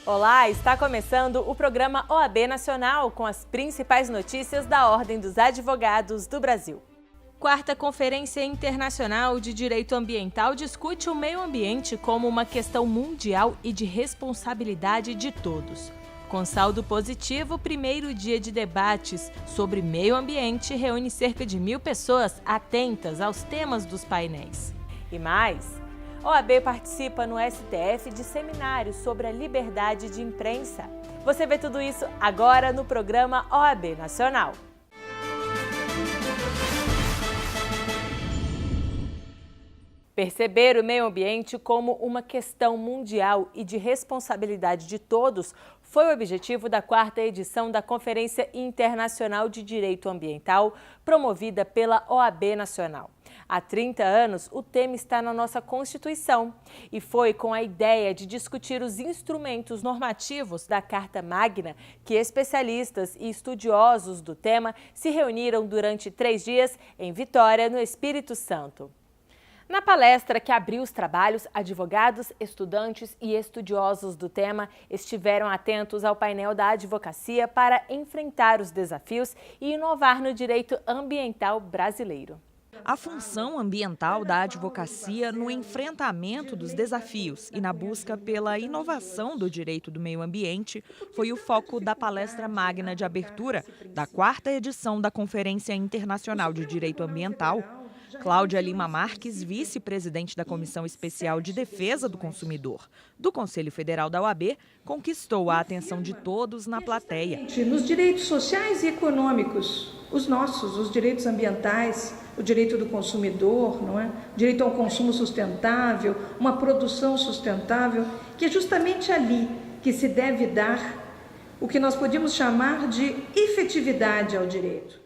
Olá, está começando o programa OAB Nacional com as principais notícias da Ordem dos Advogados do Brasil. Quarta Conferência Internacional de Direito Ambiental discute o meio ambiente como uma questão mundial e de responsabilidade de todos. Com saldo positivo, o primeiro dia de debates sobre meio ambiente reúne cerca de 1.000 pessoas atentas aos temas dos painéis. E mais, OAB participa no STF de seminários sobre a liberdade de imprensa. Você vê tudo isso agora no programa OAB Nacional. Perceber o meio ambiente como uma questão mundial e de responsabilidade de todos foi o objetivo da quarta edição da Conferência Internacional de Direito Ambiental, promovida pela OAB Nacional. Há 30 anos, o tema está na nossa Constituição e foi com a ideia de discutir os instrumentos normativos da Carta Magna que especialistas e estudiosos do tema se reuniram durante 3 dias em Vitória, no Espírito Santo. Na palestra que abriu os trabalhos, advogados, estudantes e estudiosos do tema estiveram atentos ao painel da advocacia para enfrentar os desafios e inovar no direito ambiental brasileiro. A função ambiental da advocacia no enfrentamento dos desafios e na busca pela inovação do direito do meio ambiente foi o foco da palestra magna de abertura da quarta edição da Conferência Internacional de Direito Ambiental. Cláudia Lima Marques, vice-presidente da Comissão Especial de Defesa do Consumidor do Conselho Federal da OAB, conquistou a atenção de todos na plateia. Nos direitos sociais e econômicos, os nossos, os direitos ambientais, o direito do consumidor, não é? O direito ao consumo sustentável, uma produção sustentável, que é justamente ali que se deve dar o que nós podemos chamar de efetividade ao direito.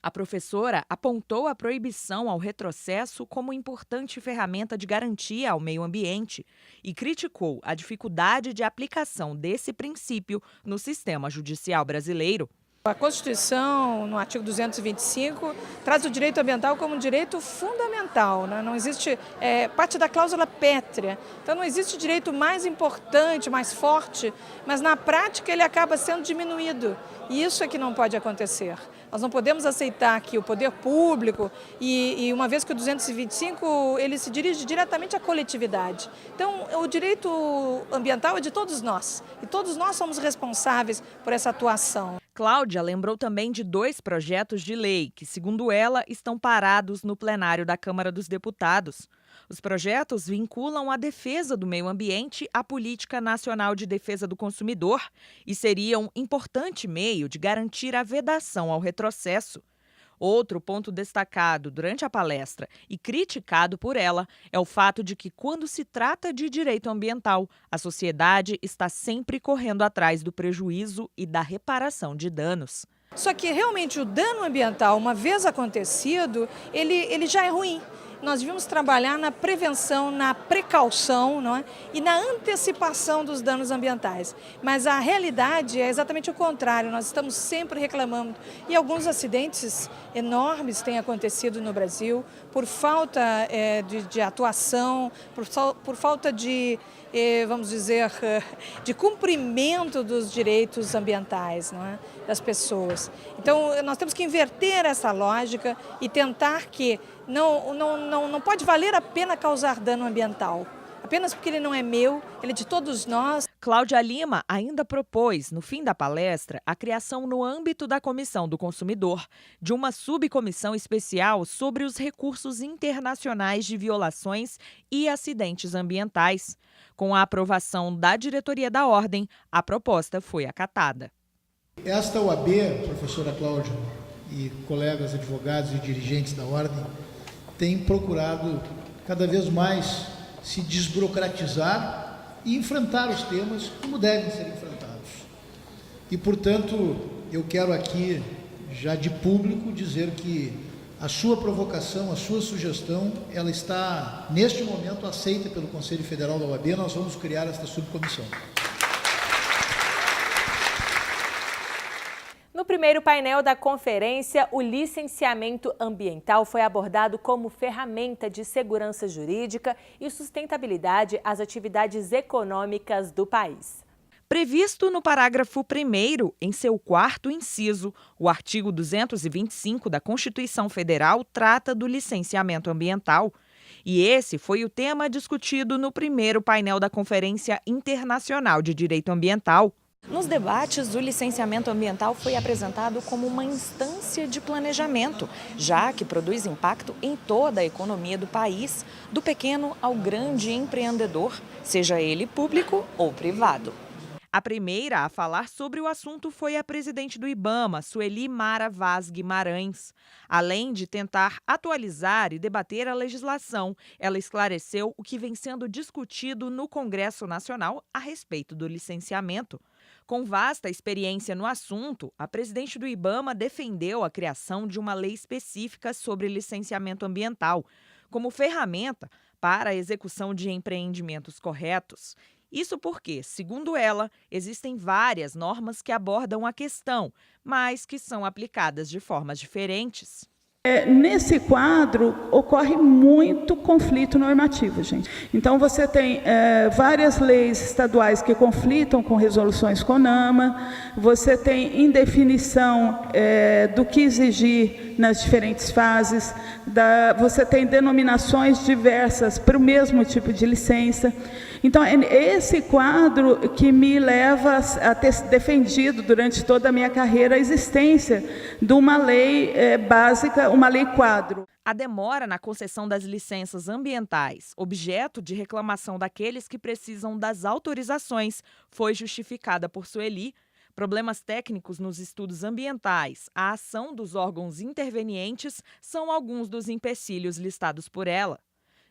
A professora apontou a proibição ao retrocesso como importante ferramenta de garantia ao meio ambiente e criticou a dificuldade de aplicação desse princípio no sistema judicial brasileiro. A Constituição, no artigo 225, traz o direito ambiental como um direito fundamental, né? Não existe, parte da cláusula pétrea, então não existe direito mais importante, mais forte, mas na prática ele acaba sendo diminuído e isso é que não pode acontecer. Nós não podemos aceitar que o poder público, e uma vez que o 225 ele se dirige diretamente à coletividade. Então o direito ambiental é de todos nós e todos nós somos responsáveis por essa atuação. Cláudia lembrou também de 2 projetos de lei que, segundo ela, estão parados no plenário da Câmara dos Deputados. Os projetos vinculam a defesa do meio ambiente à Política Nacional de Defesa do Consumidor e seriam um importante meio de garantir a vedação ao retrocesso. Outro ponto destacado durante a palestra e criticado por ela é o fato de que, quando se trata de direito ambiental, a sociedade está sempre correndo atrás do prejuízo e da reparação de danos. Só que realmente o dano ambiental, uma vez acontecido, ele já é ruim. Nós devíamos trabalhar na prevenção, na precaução, não é? E na antecipação dos danos ambientais. Mas a realidade é exatamente o contrário, nós estamos sempre reclamando. E alguns acidentes enormes têm acontecido no Brasil por falta de atuação, por falta de, vamos dizer, de cumprimento dos direitos ambientais, não é? Das pessoas. Então nós temos que inverter essa lógica e tentar que não pode valer a pena causar dano ambiental, apenas porque ele não é meu, ele é de todos nós. Cláudia Lima ainda propôs, no fim da palestra, a criação no âmbito da Comissão do Consumidor de uma subcomissão especial sobre os recursos internacionais de violações e acidentes ambientais. Com a aprovação da diretoria da Ordem, a proposta foi acatada. Esta OAB, professora Cláudia e colegas advogados e dirigentes da Ordem, tem procurado cada vez mais se desburocratizar e enfrentar os temas como devem ser enfrentados. E, portanto, eu quero aqui, já de público, dizer que a sua provocação, a sua sugestão, ela está, neste momento, aceita pelo Conselho Federal da OAB. Nós vamos criar esta subcomissão. No primeiro painel da conferência, o licenciamento ambiental foi abordado como ferramenta de segurança jurídica e sustentabilidade às atividades econômicas do país. Previsto no parágrafo 1º, em seu 4º inciso, o artigo 225 da Constituição Federal trata do licenciamento ambiental. E esse foi o tema discutido no primeiro painel da Conferência Internacional de Direito Ambiental. Nos debates, o licenciamento ambiental foi apresentado como uma instância de planejamento, já que produz impacto em toda a economia do país, do pequeno ao grande empreendedor, seja ele público ou privado. A primeira a falar sobre o assunto foi a presidente do IBAMA, Sueli Mara Vaz Guimarães. Além de tentar atualizar e debater a legislação, ela esclareceu o que vem sendo discutido no Congresso Nacional a respeito do licenciamento. Com vasta experiência no assunto, a presidente do IBAMA defendeu a criação de uma lei específica sobre licenciamento ambiental, como ferramenta para a execução de empreendimentos corretos. Isso porque, segundo ela, existem várias normas que abordam a questão, mas que são aplicadas de formas diferentes. Nesse quadro, ocorre muito conflito normativo, gente. Então, você tem várias leis estaduais que conflitam com resoluções CONAMA, você tem indefinição do que exigir nas diferentes fases, você tem denominações diversas para o mesmo tipo de licença. Então, é esse quadro que me leva a ter defendido durante toda a minha carreira a existência de uma lei básica, uma lei quadro. A demora na concessão das licenças ambientais, objeto de reclamação daqueles que precisam das autorizações, foi justificada por Sueli. Problemas técnicos nos estudos ambientais, a ação dos órgãos intervenientes são alguns dos empecilhos listados por ela.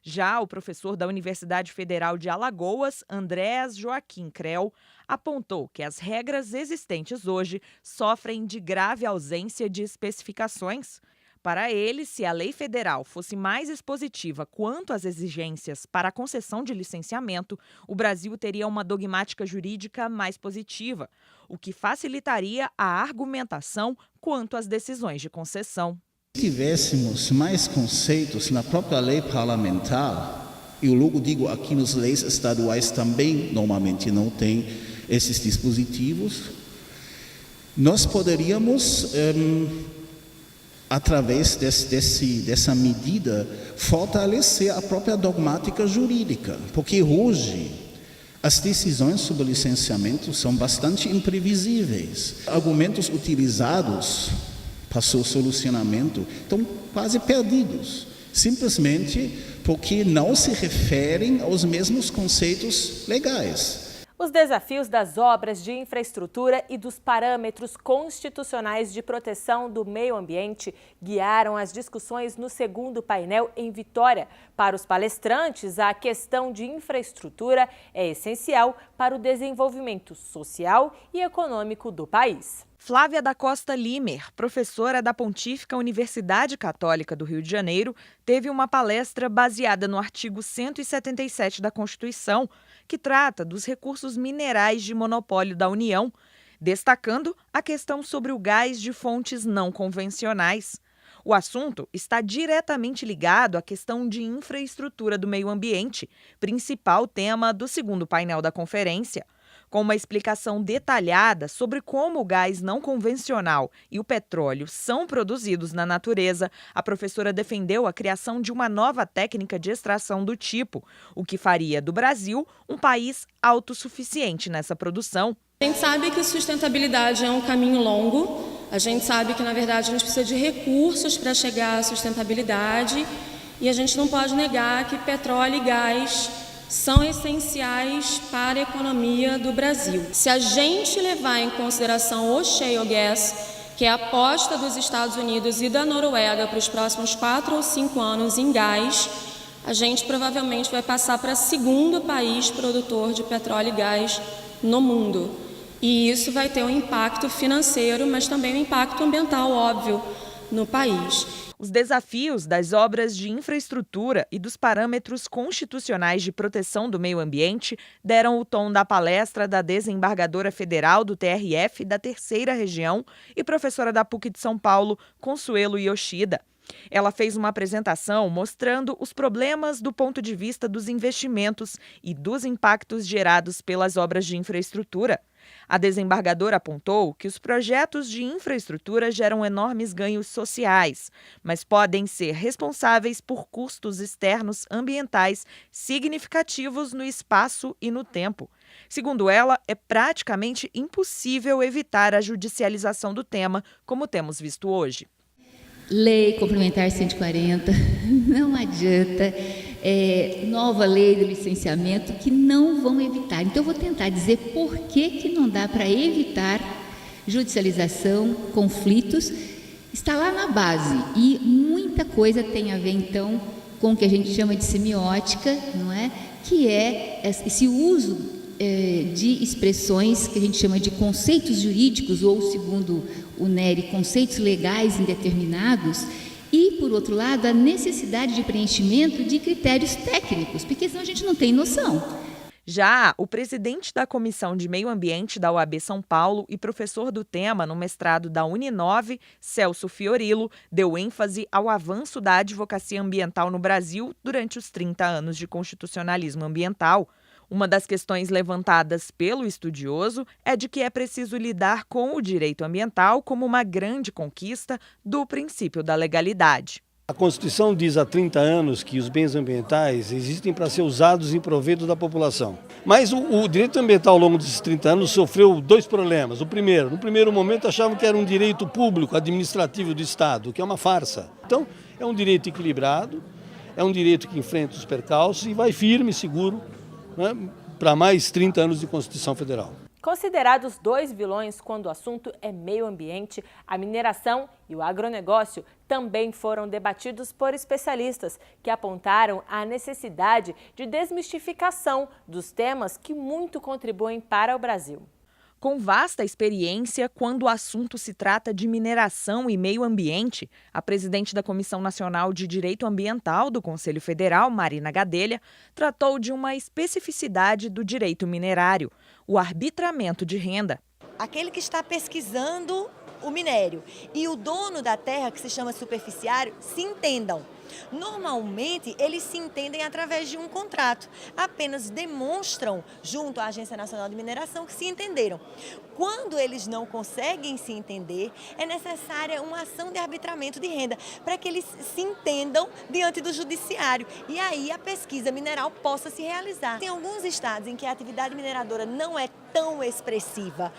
Já o professor da Universidade Federal de Alagoas, Andréas Joaquim Creu, apontou que as regras existentes hoje sofrem de grave ausência de especificações. Para ele, se a lei federal fosse mais expositiva quanto às exigências para a concessão de licenciamento, o Brasil teria uma dogmática jurídica mais positiva, o que facilitaria a argumentação quanto às decisões de concessão. Se tivéssemos mais conceitos na própria lei parlamentar, eu logo digo aqui nas leis estaduais também normalmente não tem esses dispositivos, nós poderíamos, através dessa medida, fortalecer a própria dogmática jurídica, porque hoje as decisões sobre licenciamento são bastante imprevisíveis. Argumentos utilizados para seu solucionamento estão quase perdidos, simplesmente porque não se referem aos mesmos conceitos legais. Os desafios das obras de infraestrutura e dos parâmetros constitucionais de proteção do meio ambiente guiaram as discussões no segundo painel em Vitória. Para os palestrantes, a questão de infraestrutura é essencial para o desenvolvimento social e econômico do país. Flávia da Costa Limer, professora da Pontífica Universidade Católica do Rio de Janeiro, teve uma palestra baseada no artigo 177 da Constituição, que trata dos recursos minerais de monopólio da União, destacando a questão sobre o gás de fontes não convencionais. O assunto está diretamente ligado à questão de infraestrutura do meio ambiente, principal tema do segundo painel da conferência. Com uma explicação detalhada sobre como o gás não convencional e o petróleo são produzidos na natureza, a professora defendeu a criação de uma nova técnica de extração do tipo, o que faria do Brasil um país autossuficiente nessa produção. A gente sabe que sustentabilidade é um caminho longo, a gente sabe que, na verdade, a gente precisa de recursos para chegar à sustentabilidade e a gente não pode negar que petróleo e gás são essenciais para a economia do Brasil. Se a gente levar em consideração o shale gas, que é a aposta dos Estados Unidos e da Noruega para os próximos 4 ou 5 anos em gás, a gente provavelmente vai passar para o segundo país produtor de petróleo e gás no mundo. E isso vai ter um impacto financeiro, mas também um impacto ambiental, óbvio, no país. Os desafios das obras de infraestrutura e dos parâmetros constitucionais de proteção do meio ambiente deram o tom da palestra da desembargadora federal do TRF da Terceira Região e professora da PUC de São Paulo, Consuelo Yoshida. Ela fez uma apresentação mostrando os problemas do ponto de vista dos investimentos e dos impactos gerados pelas obras de infraestrutura. A desembargadora apontou que os projetos de infraestrutura geram enormes ganhos sociais, mas podem ser responsáveis por custos externos ambientais significativos no espaço e no tempo. Segundo ela, é praticamente impossível evitar a judicialização do tema, como temos visto hoje. Lei complementar 140, não adianta, nova lei do licenciamento que não vão evitar. Então, eu vou tentar dizer por que não dá para evitar judicialização, conflitos, está lá na base. E muita coisa tem a ver, então, com o que a gente chama de semiótica, não é? Que é esse uso de expressões que a gente chama de conceitos jurídicos, ou, segundo o Nery, conceitos legais indeterminados, e, por outro lado, a necessidade de preenchimento de critérios técnicos, porque senão a gente não tem noção. Já o presidente da Comissão de Meio Ambiente da OAB São Paulo e professor do tema no mestrado da Uninove, Celso Fiorillo, deu ênfase ao avanço da advocacia ambiental no Brasil durante os 30 anos de constitucionalismo ambiental. Uma das questões levantadas pelo estudioso é de que é preciso lidar com o direito ambiental como uma grande conquista do princípio da legalidade. A Constituição diz há 30 anos que os bens ambientais existem para ser usados em proveito da população. Mas o direito ambiental ao longo desses 30 anos sofreu dois problemas. O primeiro, no primeiro momento achavam que era um direito público, administrativo do Estado, o que é uma farsa. Então, é um direito equilibrado, é um direito que enfrenta os percalços e vai firme e seguro, né, para mais 30 anos de Constituição Federal. Considerados dois vilões quando o assunto é meio ambiente, a mineração e o agronegócio também foram debatidos por especialistas que apontaram a necessidade de desmistificação dos temas que muito contribuem para o Brasil. Com vasta experiência quando o assunto se trata de mineração e meio ambiente, a presidente da Comissão Nacional de Direito Ambiental do Conselho Federal, Marina Gadelha, tratou de uma especificidade do direito minerário, o arbitramento de renda. Aquele que está pesquisando o minério e o dono da terra, que se chama superficiário, se entendam. Normalmente, eles se entendem através de um contrato, apenas demonstram junto à Agência Nacional de Mineração que se entenderam. Quando eles não conseguem se entender, é necessária uma ação de arbitramento de renda para que eles se entendam diante do judiciário e aí a pesquisa mineral possa se realizar. Tem alguns estados em que a atividade mineradora não é tão expressiva.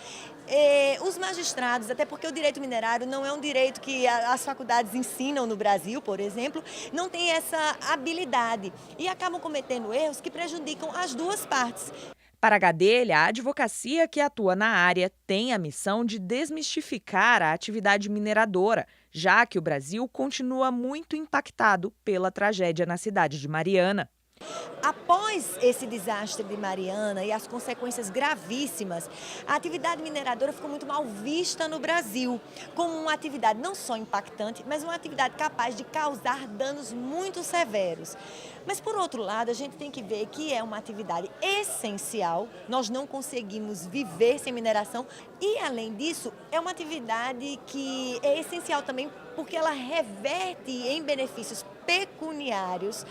Os magistrados, até porque o direito minerário não é um direito que as faculdades ensinam no Brasil, por exemplo, não tem essa habilidade e acabam cometendo erros que prejudicam as duas partes. Para Gadelha, a advocacia que atua na área tem a missão de desmistificar a atividade mineradora, já que o Brasil continua muito impactado pela tragédia na cidade de Mariana. Após esse desastre de Mariana e as consequências gravíssimas, a atividade mineradora ficou muito mal vista no Brasil, como uma atividade não só impactante, mas uma atividade capaz de causar danos muito severos. Mas, por outro lado, a gente tem que ver que é uma atividade essencial, nós não conseguimos viver sem mineração e, além disso, é uma atividade que é essencial também porque ela reverte em benefícios pecuniários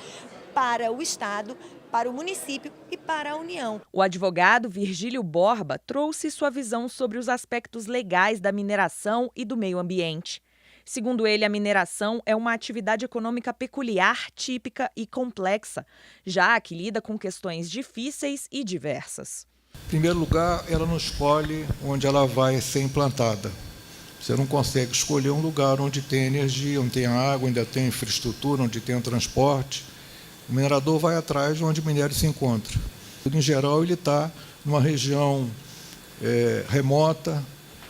para o Estado, para o município e para a União. O advogado Virgílio Borba trouxe sua visão sobre os aspectos legais da mineração e do meio ambiente. Segundo ele, a mineração é uma atividade econômica peculiar, típica e complexa, já que lida com questões difíceis e diversas. Em primeiro lugar, ela não escolhe onde ela vai ser implantada. Você não consegue escolher um lugar onde tem energia, onde tem água, onde tem infraestrutura, onde tem transporte. O minerador vai atrás de onde o minério se encontra. Em geral, ele está numa região remota,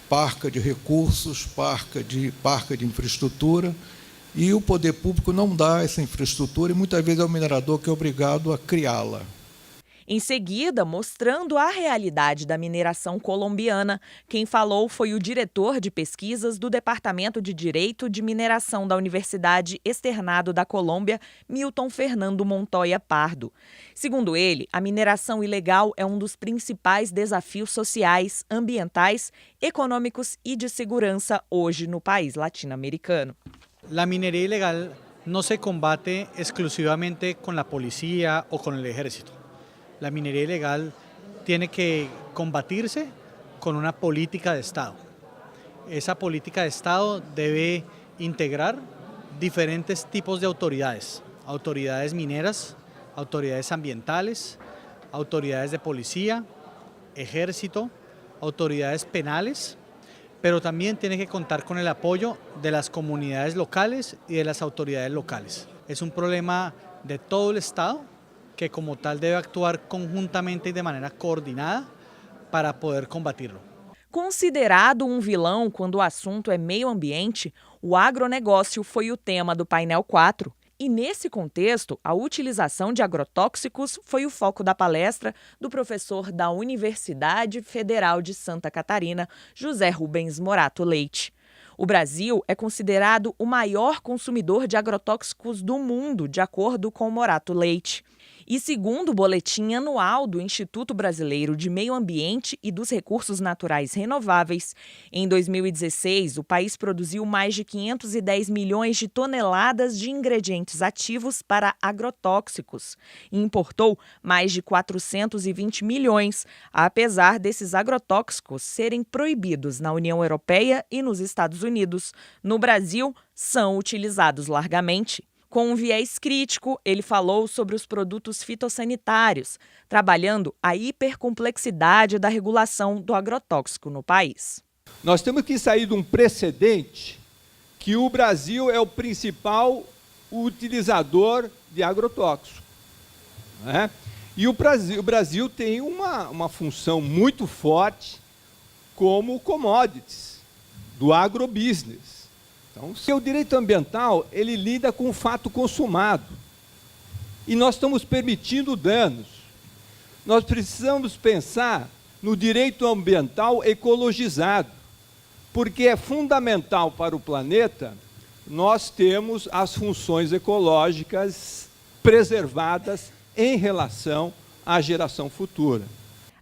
parca de recursos, parca de infraestrutura, e o poder público não dá essa infraestrutura e muitas vezes é o minerador que é obrigado a criá-la. Em seguida, mostrando a realidade da mineração colombiana, quem falou foi o diretor de pesquisas do Departamento de Direito de Mineração da Universidade Externado da Colômbia, Milton Fernando Montoya Pardo. Segundo ele, a mineração ilegal é um dos principais desafios sociais, ambientais, econômicos e de segurança hoje no país latino-americano. La minería ilegal no se combate exclusivamente con la policía o con el ejército. La minería ilegal tiene que combatirse con una política de Estado. Esa política de Estado debe integrar diferentes tipos de autoridades, autoridades mineras, autoridades ambientales, autoridades de policía, ejército, autoridades penales, pero también tiene que contar con el apoyo de las comunidades locales y de las autoridades locales. Es un problema de todo el Estado que como tal debe actuar conjuntamente y de manera coordinada para poder combatirlo. Considerado um vilão quando o assunto é meio ambiente, o agronegócio foi o tema do painel 4. E nesse contexto, a utilização de agrotóxicos foi o foco da palestra do professor da Universidade Federal de Santa Catarina, José Rubens Morato Leite. O Brasil é considerado o maior consumidor de agrotóxicos do mundo, de acordo com Morato Leite. E segundo o boletim anual do Instituto Brasileiro de Meio Ambiente e dos Recursos Naturais Renováveis, em 2016, o país produziu mais de 510 milhões de toneladas de ingredientes ativos para agrotóxicos e importou mais de 420 milhões, apesar desses agrotóxicos serem proibidos na União Europeia e nos Estados Unidos. No Brasil, são utilizados largamente. Com um viés crítico, ele falou sobre os produtos fitossanitários, trabalhando a hipercomplexidade da regulação do agrotóxico no país. Nós temos que sair de um precedente que o Brasil é o principal utilizador de agrotóxico, né? E o Brasil tem uma função muito forte como commodities do agrobusiness. Então, o direito ambiental, ele lida com o fato consumado. E nós estamos permitindo danos. Nós precisamos pensar no direito ambiental ecologizado, porque é fundamental para o planeta nós termos as funções ecológicas preservadas em relação à geração futura.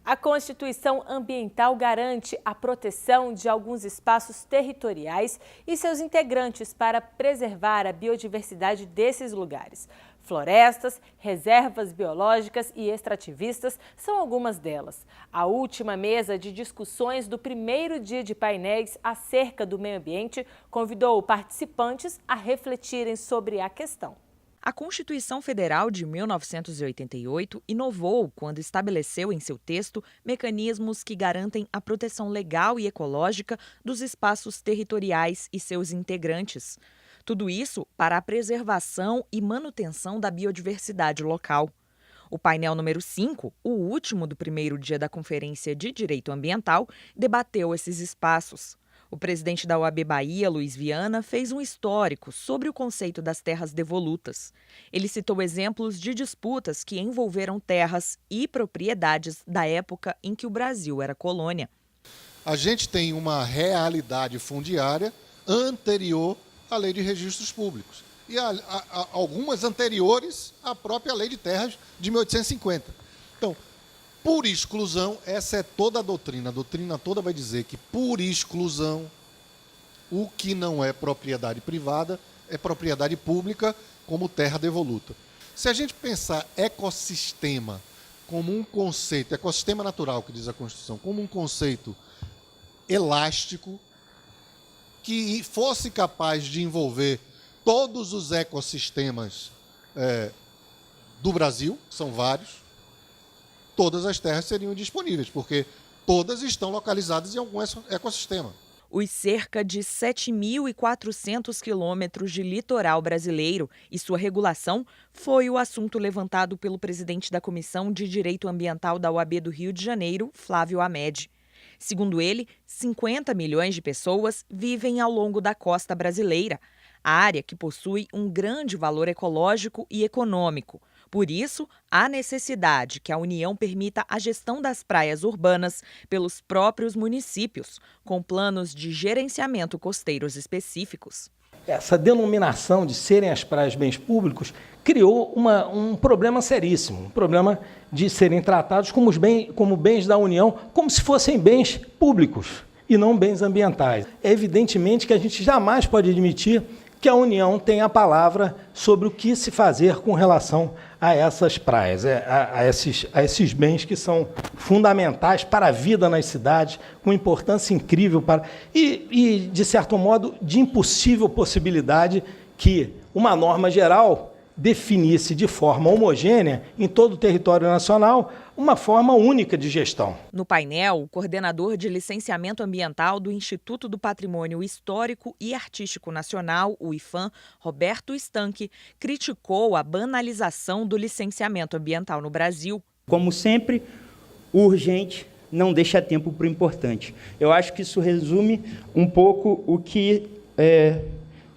A Constituição Ambiental garante a proteção de alguns espaços territoriais e seus integrantes para preservar a biodiversidade desses lugares. Florestas, reservas biológicas e extrativistas são algumas delas. A última mesa de discussões do primeiro dia de painéis acerca do meio ambiente convidou participantes a refletirem sobre a questão. A Constituição Federal de 1988 inovou quando estabeleceu em seu texto mecanismos que garantem a proteção legal e ecológica dos espaços territoriais e seus integrantes. Tudo isso para a preservação e manutenção da biodiversidade local. O painel número 5, o último do primeiro dia da Conferência de Direito Ambiental, debateu esses espaços. O presidente da OAB Bahia, Luiz Viana, fez um histórico sobre o conceito das terras devolutas. Ele citou exemplos de disputas que envolveram terras e propriedades da época em que o Brasil era colônia. A gente tem uma realidade fundiária anterior à Lei de Registros Públicos e algumas anteriores à própria Lei de Terras de 1850. Então, por exclusão, essa é toda a doutrina. A doutrina toda vai dizer que, por exclusão, o que não é propriedade privada é propriedade pública, como terra devoluta. Se a gente pensar ecossistema como um conceito, ecossistema natural, que diz a Constituição, como um conceito elástico, que fosse capaz de envolver todos os ecossistemas do Brasil, que são vários, todas as terras seriam disponíveis, porque todas estão localizadas em algum ecossistema. Os cerca de 7.400 quilômetros de litoral brasileiro e sua regulação foi o assunto levantado pelo presidente da Comissão de Direito Ambiental da OAB do Rio de Janeiro, Flávio Hamed. Segundo ele, 50 milhões de pessoas vivem ao longo da costa brasileira, a área que possui um grande valor ecológico e econômico. Por isso, há necessidade que a União permita a gestão das praias urbanas pelos próprios municípios, com planos de gerenciamento costeiros específicos. Essa denominação de serem as praias bens públicos criou um problema seríssimo, um problema de serem tratados como bens da União, como se fossem bens públicos e não bens ambientais. É evidentemente que a gente jamais pode admitir que a União tem a palavra sobre o que se fazer com relação a essas praias, a esses bens que são fundamentais para a vida nas cidades, com importância incrível para e de certo modo, de impossível possibilidade que uma norma geral definisse de forma homogênea em todo o território nacional uma forma única de gestão. No painel, o coordenador de licenciamento ambiental do Instituto do Patrimônio Histórico e Artístico Nacional, o IPHAN, Roberto Stanchi, criticou a banalização do licenciamento ambiental no Brasil. Como sempre, o urgente não deixa tempo para o importante. Eu acho que isso resume um pouco o que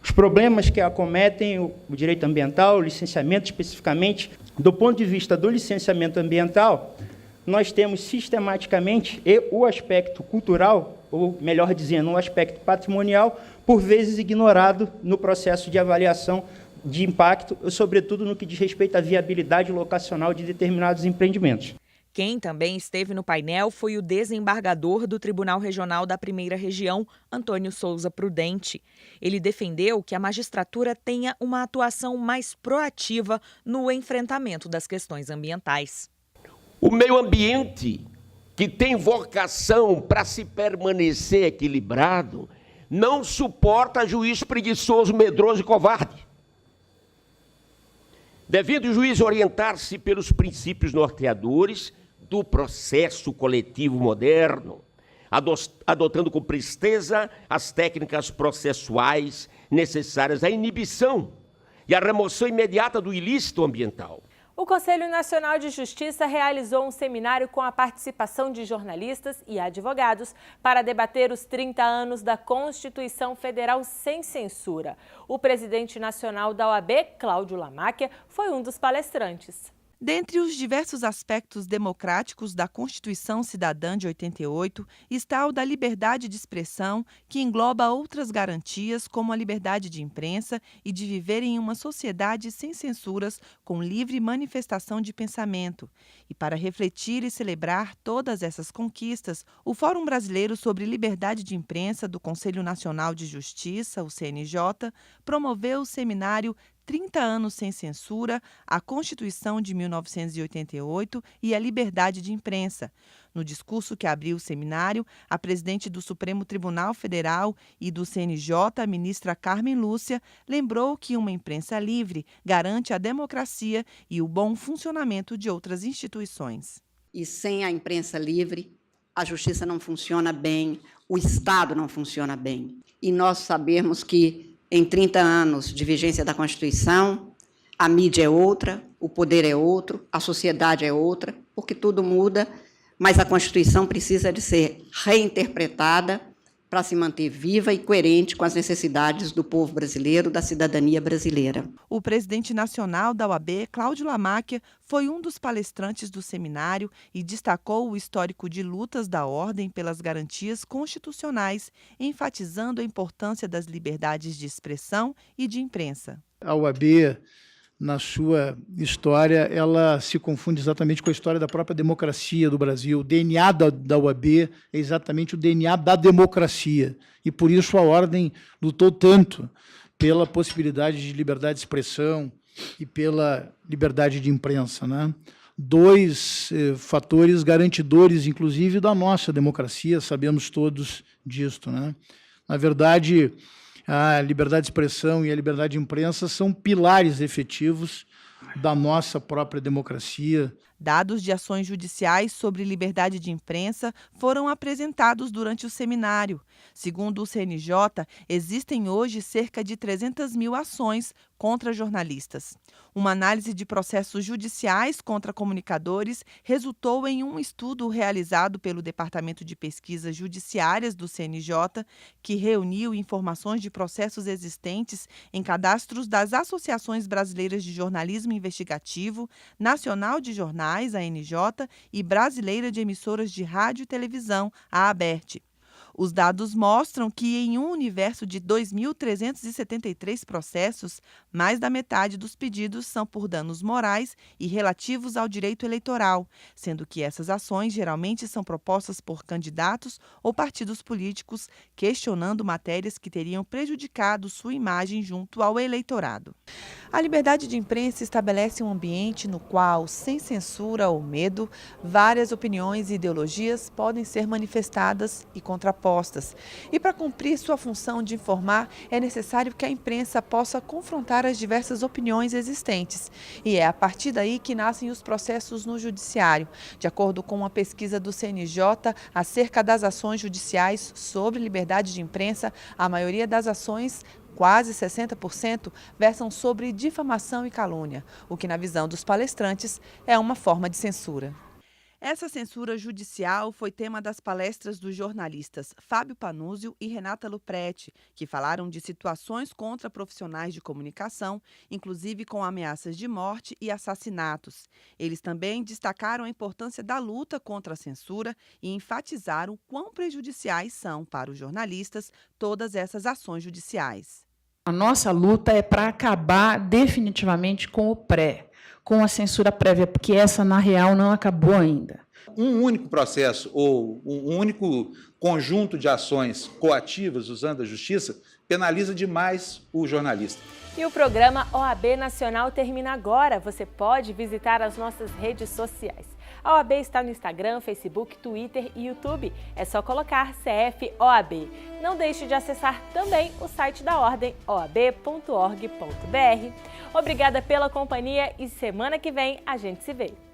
os problemas que acometem o direito ambiental, o licenciamento especificamente. Do ponto de vista do licenciamento ambiental, nós temos sistematicamente o aspecto cultural, ou melhor dizendo, o aspecto patrimonial, por vezes ignorado no processo de avaliação de impacto, sobretudo no que diz respeito à viabilidade locacional de determinados empreendimentos. Quem também esteve no painel foi o desembargador do Tribunal Regional da Primeira Região, Antônio Souza Prudente. Ele defendeu que a magistratura tenha uma atuação mais proativa no enfrentamento das questões ambientais. O meio ambiente, que tem vocação para se permanecer equilibrado, não suporta juiz preguiçoso, medroso e covarde. Devendo o juiz orientar-se pelos princípios norteadores do processo coletivo moderno, adotando com presteza as técnicas processuais necessárias à inibição e à remoção imediata do ilícito ambiental. O Conselho Nacional de Justiça realizou um seminário com a participação de jornalistas e advogados para debater os 30 anos da Constituição Federal sem censura. O presidente nacional da OAB, Cláudio Lamáquia, foi um dos palestrantes. Dentre os diversos aspectos democráticos da Constituição Cidadã de 88 está o da liberdade de expressão, que engloba outras garantias como a liberdade de imprensa e de viver em uma sociedade sem censuras, com livre manifestação de pensamento. E para refletir e celebrar todas essas conquistas, o Fórum Brasileiro sobre Liberdade de Imprensa do Conselho Nacional de Justiça, o CNJ, promoveu o seminário 30 anos sem censura, a Constituição de 1988 e a liberdade de imprensa. No discurso que abriu o seminário, a presidente do Supremo Tribunal Federal e do CNJ, a ministra Carmen Lúcia, lembrou que uma imprensa livre garante a democracia e o bom funcionamento de outras instituições. E sem a imprensa livre, a justiça não funciona bem, o Estado não funciona bem. E nós sabemos que em 30 anos de vigência da Constituição, a mídia é outra, o poder é outro, a sociedade é outra, porque tudo muda, mas a Constituição precisa de ser reinterpretada para se manter viva e coerente com as necessidades do povo brasileiro, da cidadania brasileira. O presidente nacional da OAB, Cláudio Lamáquia, foi um dos palestrantes do seminário e destacou o histórico de lutas da ordem pelas garantias constitucionais, enfatizando a importância das liberdades de expressão e de imprensa. A OAB, na sua história, ela se confunde exatamente com a história da própria democracia do Brasil. O DNA da OAB é exatamente o DNA da democracia. E, por isso, a ordem lutou tanto pela possibilidade de liberdade de expressão e pela liberdade de imprensa, né? Dois fatores garantidores, inclusive, da nossa democracia, sabemos todos disto, né? Na verdade, a liberdade de expressão e a liberdade de imprensa são pilares efetivos da nossa própria democracia. Dados de ações judiciais sobre liberdade de imprensa foram apresentados durante o seminário. Segundo o CNJ, existem hoje cerca de 300 mil ações contra jornalistas. Uma análise de processos judiciais contra comunicadores resultou em um estudo realizado pelo Departamento de Pesquisas Judiciárias do CNJ, que reuniu informações de processos existentes em cadastros das Associações Brasileiras de Jornalismo Investigativo, Nacional de Jornais, a ANJ, e Brasileira de Emissoras de Rádio e Televisão, a ABERT. Os dados mostram que, em um universo de 2.373 processos, mais da metade dos pedidos são por danos morais e relativos ao direito eleitoral, sendo que essas ações geralmente são propostas por candidatos ou partidos políticos questionando matérias que teriam prejudicado sua imagem junto ao eleitorado. A liberdade de imprensa estabelece um ambiente no qual, sem censura ou medo, várias opiniões e ideologias podem ser manifestadas e contrapostas. E para cumprir sua função de informar, é necessário que a imprensa possa confrontar as diversas opiniões existentes. E é a partir daí que nascem os processos no judiciário. De acordo com uma pesquisa do CNJ acerca das ações judiciais sobre liberdade de imprensa, a maioria das ações, quase 60%, versam sobre difamação e calúnia, o que, na visão dos palestrantes, é uma forma de censura. Essa censura judicial foi tema das palestras dos jornalistas Fábio Panúzio e Renata Luprete, que falaram de situações contra profissionais de comunicação, inclusive com ameaças de morte e assassinatos. Eles também destacaram a importância da luta contra a censura e enfatizaram quão prejudiciais são para os jornalistas todas essas ações judiciais. A nossa luta é para acabar definitivamente com o com a censura prévia, porque essa, na real, não acabou ainda. Um único processo ou um único conjunto de ações coativas usando a justiça penaliza demais o jornalista. E o programa OAB Nacional termina agora. Você pode visitar as nossas redes sociais. A OAB está no Instagram, Facebook, Twitter e YouTube. É só colocar CF OAB. Não deixe de acessar também o site da Ordem, oab.org.br. Obrigada pela companhia e semana que vem a gente se vê.